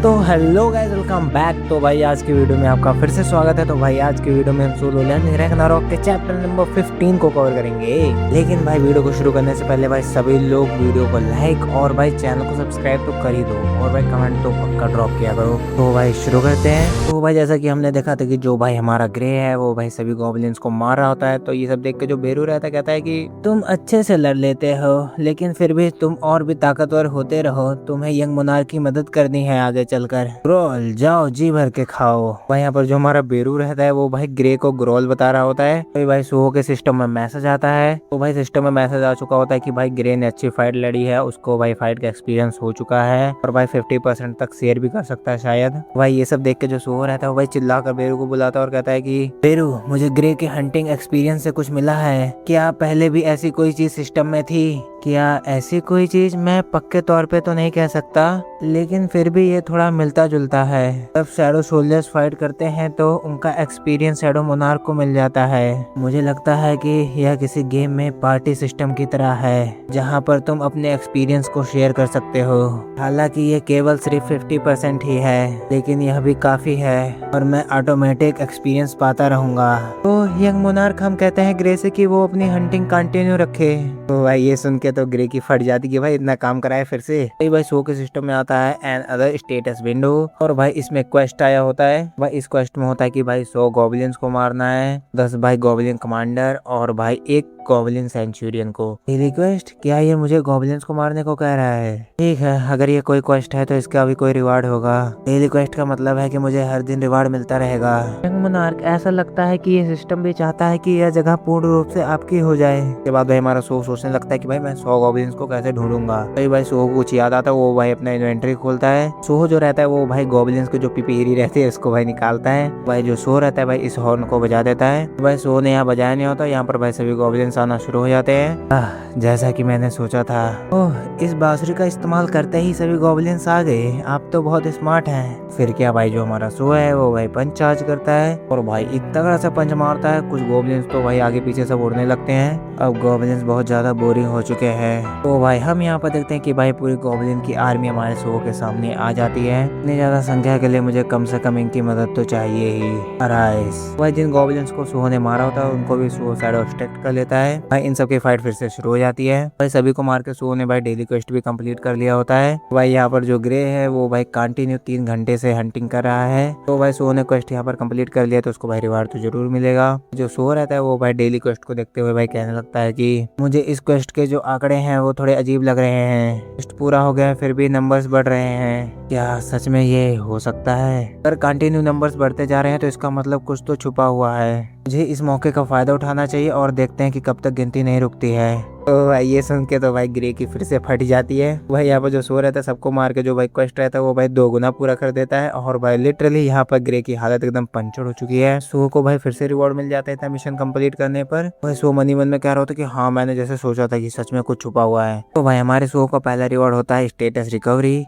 तो hello guys, welcome back. तो भाई आज की वीडियो में आपका फिर से स्वागत है। तो भाई आज की वीडियो में हम सोलो लैंड रैग्नारॉक के चैप्टर नंबर 15 को कवर करेंगे। लेकिन भाई वीडियो को शुरू करने से पहले भाई सभी लोग वीडियो को लाइक और भाई चैनल को सब्सक्राइब तो कर ही दो और भाई कमेंट तो पक्का ड्रॉप किया करो। तो भाई शुरू करते हैं। तो भाई जैसा कि हमने देखा था कि जो भाई हमारा ग्रे है वो भाई सभी गॉब्लिन्स को मार रहा होता है। तो ये सब देख के जो बेरू रहता है कहता है कि तुम अच्छे से लड़ लेते हो, लेकिन फिर भी तुम और भी ताकतवर होते रहो। तुम्हें यंग मोनार्क की मदद करनी है आगे चलकर। ग्रोल जाओ जी भर के खाओ। भाई यहाँ पर जो हमारा बेरू रहता है वो भाई ग्रे को ग्रोल बता रहा होता है। तो भाई सुहो के सिस्टम में मैसेज आता है। तो भाई सिस्टम में मैसेज आ चुका होता है कि भाई ग्रे ने अच्छी फाइट लड़ी है, उसको भाई फाइट का एक्सपीरियंस हो चुका है और भाई 50% तक शेयर भी कर सकता है शायद। भाई ये सब देख के जो सुहो रहता है वो भाई चिल्ला कर बेरू को बुलाता है और कहता है कि बेरू, मुझे ग्रे के हंटिंग एक्सपीरियंस से कुछ मिला है। क्या पहले भी ऐसी कोई चीज सिस्टम में थी? क्या ऐसी कोई चीज मैं पक्के तौर पे तो नहीं कह सकता, लेकिन फिर भी ये थोड़ा मिलता जुलता है। जब शैडो सोल्जर्स फाइट करते हैं तो उनका एक्सपीरियंस शैडो मोनार्क को मिल जाता है। मुझे लगता है कि यह किसी गेम में पार्टी सिस्टम की तरह है, जहां पर तुम अपने एक्सपीरियंस को शेयर कर सकते हो। हालांकि ये केवल सिर्फ 50% ही है, लेकिन यह भी काफी है और मैं ऑटोमेटिक एक्सपीरियंस पाता रहूंगा। तो यंग मोनार्क हम कहते हैं ग्रे से कि वो अपनी हंटिंग कंटिन्यू रखे। तो भाई ये सुन के तो ग्रे की फट जाती कि भाई इतना काम कराए फिर से। भाई शो के सिस्टम में आता है एन अदर स्टेटस विंडो और भाई इसमें क्वेस्ट आया होता है। भाई इस क्वेस्ट में होता है कि भाई 100 गॉब्लिन्स को मारना है, 10 भाई गॉब्लिन कमांडर और भाई एक गॉब्लिन सेंचुरियन को। रिक्वेस्ट, क्या ये मुझे गॉब्लिन्स को मारने को कह रहा है? ठीक है, अगर ये कोई क्वेस्ट है तो इसका भी कोई रिवार्ड होगा। डेली क्वेस्ट का मतलब है कि मुझे हर दिन रिवार्ड मिलता रहेगा। यंग मोनार्क, ऐसा लगता है कि ये सिस्टम भी चाहता है कि यह जगह पूर्ण रूप से आपकी हो जाए। के बाद भाई हमारा सो सोचने लगता है कि भाई मैं 100 गॉब्लिन्स को कैसे ढूंढूंगा। तो भाई सो को कुछ याद आता है, वो भाई अपना इन्वेंटरी खोलता है। सो जो रहता है वो भाई गॉब्लिन्स के जो पिपीरी रहती है उसको भाई निकालता है। भाई जो सो रहता है भाई इस हॉर्न को बजा देता है। भाई सो ने यहाँ बजाया नहीं होता, यहाँ पर भाई सभी गॉब्लिन्स आना शुरू हो जाते हैं। जैसा कि मैंने सोचा था। ओह, इस बांसुरी का इस्तेमाल करते ही सभी गॉब्लिन्स आ गए। आप तो बहुत स्मार्ट हैं। फिर क्या भाई जो हमारा सो है वो भाई पंच चार्ज करता है और भाई एक तगड़ा सा पंच मारता है। कुछ गॉब्लिन्स तो भाई आगे पीछे सब उड़ने लगते हैं। अब गॉब्लिन्स बहुत ज्यादा बोरिंग हो चुके हैं। तो भाई हम यहाँ पर देखते हैं कि भाई पूरी गॉब्लिन की आर्मी हमारे सो के सामने आ जाती है। इतनी ज्यादा संख्या के लिए मुझे कम से कम इनकी मदद तो चाहिए ही। अराइस, भाई जिन गॉब्लिन्स को सो ने मारा होता है उनको भी सो साइड ऑब्स्ट्रक्ट कर लेता है। भाई इन सबकी फाइट फिर से शुरू हो जाती है। भाई सभी को मार के सो ने भाई डेली क्वेस्ट भी कंप्लीट कर लिया होता है। भाई यहाँ पर जो ग्रे है वो भाई कंटिन्यू 3 घंटे से हंटिंग कर रहा है। तो भाई सो ने क्वेस्ट यहाँ पर कंप्लीट कर लिया तो उसको भाई रिवार्ड तो जरूर मिलेगा। जो सो रहता है वो भाई डेली क्वेस्ट को देखते हुए भाई कहने लगता है कि मुझे इस क्वेस्ट के जो आंकड़े हैं वो थोड़े अजीब लग रहे हैं। क्वेस्ट पूरा हो गया फिर भी नंबर्स बढ़ रहे हैं। क्या सच में ये हो सकता है? अगर कंटिन्यू नंबर्स बढ़ते जा रहे हैं तो इसका मतलब कुछ तो छुपा हुआ है। मुझे इस मौके का फायदा उठाना चाहिए और देखते हैं कि कब तक गिनती नहीं रुकती है। तो भाई ये सुन के तो भाई ग्रे की फिर से फट जाती है। भाई यहाँ पर जो सो रहता है सबको मार के जो भाई क्वेस्ट रहता है वो भाई 2 गुना पूरा कर देता है और भाई लिटरली यहाँ पर ग्रे की हालत एकदम पंचर हो चुकी है। सो को भाई फिर से रिवॉर्ड मिल जाता है मिशन कंप्लीट करने पर। भाई सो मन ही मन में कह रहा होता है कि हाँ, मैंने जैसे सोचा था कि सच में कुछ छुपा हुआ है। तो भाई हमारे सो का पहला रिवॉर्ड होता है स्टेटस रिकवरी।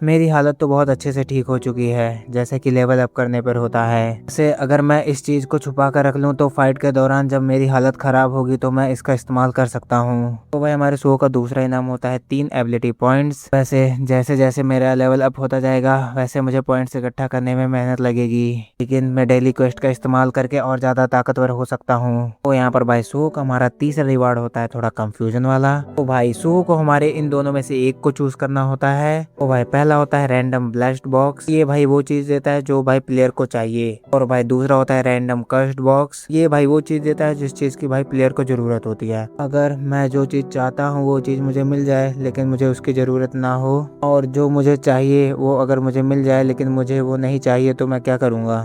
मेरी हालत तो बहुत अच्छे से ठीक हो चुकी है, जैसे कि लेवल अप करने पर होता है। जैसे अगर मैं इस चीज को छुपा कर रख लूँ तो फाइट के दौरान जब मेरी हालत खराब होगी तो मैं इसका इस्तेमाल कर सकता हूँ। तो भाई हमारे शो का दूसरा इनाम होता है 3 एबिलिटी पॉइंट्स। वैसे जैसे जैसे मेरा लेवल अप होता जाएगा वैसे मुझे पॉइंट्स इकट्ठा करने में मेहनत लगेगी, लेकिन मैं डेली क्वेस्ट का इस्तेमाल करके और ज्यादा ताकतवर हो सकता हूँ। तो यहाँ पर भाई शो का हमारा तीसरा रिवार्ड होता है थोड़ा कंफ्यूजन वाला। तो भाई शो को हमारे इन दोनों में से एक को चूज करना होता है। तो भाई पहला होता है रैंडम ब्लास्ट बॉक्स। ये भाई वो चीज देता है जो भाई प्लेयर को चाहिए। और भाई दूसरा होता है रैंडम कर्स्ड बॉक्स। ये भाई वो चीज देता है जिस चीज की भाई प्लेयर को जरूरत होती है। अगर मैं जो चीज चाहता हूँ वो चीज मुझे मिल जाए लेकिन मुझे उसकी जरूरत ना हो, और जो मुझे चाहिए वो अगर मुझे मिल जाए लेकिन मुझे वो नहीं चाहिए, तो मैं क्या करूँगा?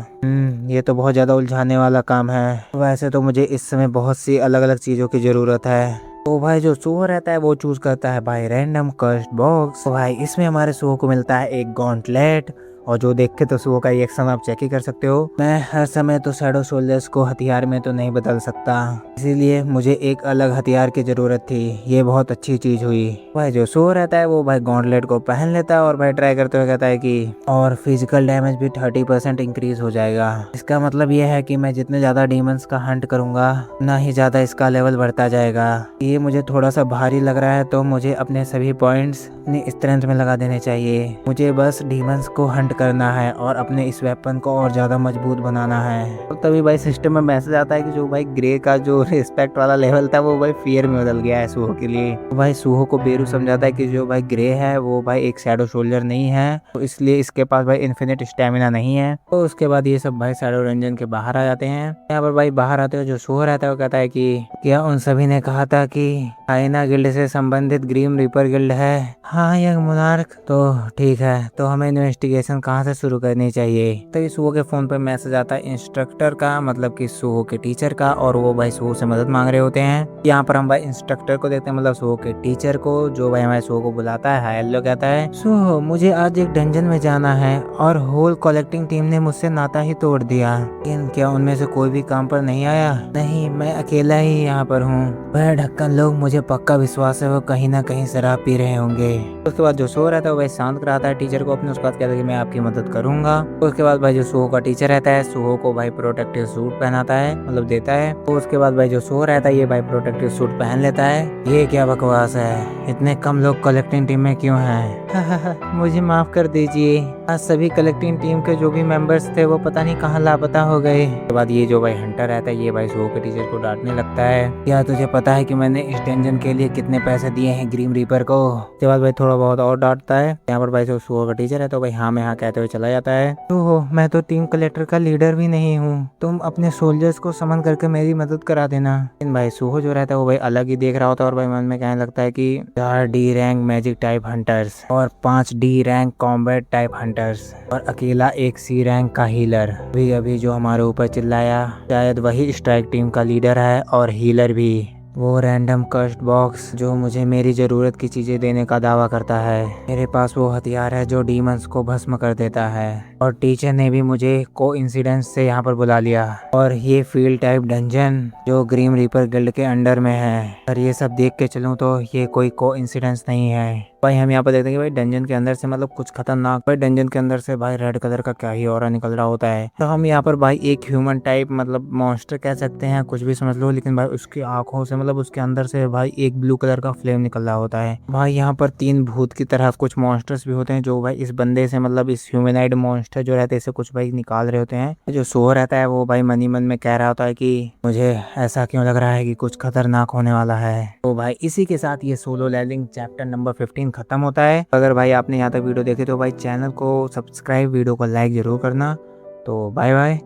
ये तो बहुत ज्यादा उलझाने वाला काम है। वैसे तो मुझे इस समय बहुत सी अलग अलग चीजों की जरूरत है। तो भाई जो सो रहता है वो चूज करता है भाई रैंडम कर्स्ड बॉक्स। तो भाई इसमें हमारे सो को मिलता है एक गॉन्टलेट, और जो देख के तो सुबह का रिएक्शन आप चेक ही कर सकते हो। मैं हर समय तो शैडो सोल्जर्स को हथियार में तो नहीं बदल सकता, इसीलिए मुझे एक अलग हथियार की जरूरत थी। ये बहुत अच्छी चीज हुई। भाई जो सो रहता है वो भाई गॉन्टलेट को पहन लेता है और भाई ट्राई करते हुए कहता है कि और फिजिकल डैमेज भी 30% इंक्रीज हो जाएगा। इसका मतलब ये है कि मैं जितने ज्यादा डीमंस का हंट करूंगा उतना ही ज्यादा इसका लेवल बढ़ता जाएगा। ये मुझे थोड़ा सा भारी लग रहा है, तो मुझे अपने सभी पॉइंट्स अपनी स्ट्रेंथ में लगा देने चाहिए। मुझे बस डीमंस को हंट हंट करना है और अपने इस वेपन को और ज़्यादा मजबूत बनाना है। तो तभी भाई सिस्टम में मैसेज आता है कि जो भाई ग्रे का जो रिस्पेक्ट वाला लेवल था वो भाई फियर में बदल गया है सूहो के लिए। तो भाई सूहो को बेरू समझाता है कि जो भाई ग्रे है वो भाई एक शैडो सोल्जर नहीं है, तो इसलिए इसके पास भाई इन्फिनिट स्टेमिना नहीं है। तो उसके बाद ये सब भाई शैडो रेंजन के बाहर आ जाते हैं। यहाँ पर भाई बाहर आते हुए जो सूहो रहता है वो कहता है कि क्या उन सभी ने कहा था कि आईना गिल्ड से संबंधित ग्रीम रीपर गिल्ड है? हाँ यंग मोनार्क, तो ठीक है, तो हमें इन्वेस्टिगेशन कहाँ से शुरू करनी चाहिए? तो इस सूहो के फोन पे मैसेज आता है इंस्ट्रक्टर का, मतलब कि सूहो के टीचर का, और वो भाई सूहो से मदद मांग रहे होते हैं। यहाँ पर हम भाई इंस्ट्रक्टर को देखते हैं, मतलब सूहो के टीचर को, जो भाई हमारे सूहो को बुलाता है, हेलो कहता है। सूहो, मुझे आज एक डंजन में जाना है और होल कलेक्टिंग टीम ने मुझसे नाता ही तोड़ दिया, लेकिन क्या उनमें से कोई भी काम पर नहीं आया? नहीं, मैं अकेला ही यहाँ पर हूँ। वह ढक्कन लोग, मुझे पक्का विश्वास है वो कहीं ना कहीं शराब पी रहे होंगे। उसके बाद जो सो रहता है वो भाई शांत कराता है टीचर को अपने, उसके बाद कहता है कि मैं आपकी मदद करूंगा। उसके बाद भाई जो सूहो का टीचर रहता है सूहो को भाई प्रोटेक्टिव सूट पहनाता है, मतलब देता है। तो उसके बाद भाई जो सूहो रहता है ये भाई प्रोटेक्टिव सूट पहन लेता है। ये क्या बकवास है, इतने कम लोग कलेक्टिंग टीम में क्यों हैं? मुझे माफ कर दीजिए, आज सभी कलेक्टिंग टीम के जो भी मेंबर्स थे वो पता नहीं कहाँ लापता हो गए। उसके बाद ये जो भाई हंटर रहता है ये भाई सूहो के टीचर को डांटने लगता है। क्या तुझे पता है कि मैंने इस डंजन के लिए कितने पैसे दिए हैं ग्रीम रीपर को? उसके बाद भाई थोड़ा बहुत और डांटता है। यहाँ पर भाई जो सूहो का टीचर है तो भाई हाँ मैं हाँ कहते हुए चला जाता है। तो मैं तो टीम कलेक्टर का लीडर भी नहीं हूँ, तुम अपने सोल्जर्स को समन करके मेरी मदद करा देना। लेकिन भाई सूहो जो रहता है वो भाई अलग ही देख रहा होता है और भाई मन में कहने लगता है कि 4 D rank magic type hunters और 5 D rank combat type hunters और अकेला एक सी रैंक का हीलर। अभी अभी जो हमारे ऊपर चिल्लाया शायद वही स्ट्राइक टीम का लीडर है और हीलर भी। वो रैंडम कस्ट बॉक्स जो मुझे मेरी जरूरत की चीजें देने का दावा करता है। मेरे पास वो हथियार है जो डीमंस को भस्म कर देता है। और टीचर ने भी मुझे कोइंसिडेंस से यहाँ पर बुला लिया। और ये फील्ड टाइप डंजन जो ग्रीम रीपर गिल्ड के अंडर में है। और ये सब देख के चलूँ तो ये कोई कोइंसिडेंस नहीं है। भाई हम यहाँ पर देखते हैं कि भाई डंजन के अंदर से मतलब कुछ खतरनाक, भाई डंजन के अंदर से भाई रेड कलर का क्या ही ऑरा निकल रहा होता है। तो हम यहाँ पर भाई एक ह्यूमन टाइप मतलब मॉन्स्टर कह सकते हैं, कुछ भी समझ लो, लेकिन भाई उसकी आंखों से मतलब उसके अंदर से भाई एक ब्लू कलर का फ्लेम निकल रहा होता है। भाई यहाँ पर 3 भूत की तरह कुछ मॉन्स्टर्स भी होते हैं जो भाई इस बंदे से मतलब इस ह्यूमनाइड मॉन्स्टर जो रहते हैं इसे कुछ भाई निकाल रहे होते हैं। जो सूहो रहता है वो भाई मन ही मन में कह रहा होता है कि मुझे ऐसा क्यों लग रहा है कि कुछ खतरनाक होने वाला है। तो भाई इसी के साथ ये सोलो लेवलिंग चैप्टर नंबर 15 खत्म होता है। अगर भाई आपने यहाँ तक वीडियो देखी तो भाई चैनल को सब्सक्राइब, वीडियो को लाइक जरूर करना। तो बाय बाय।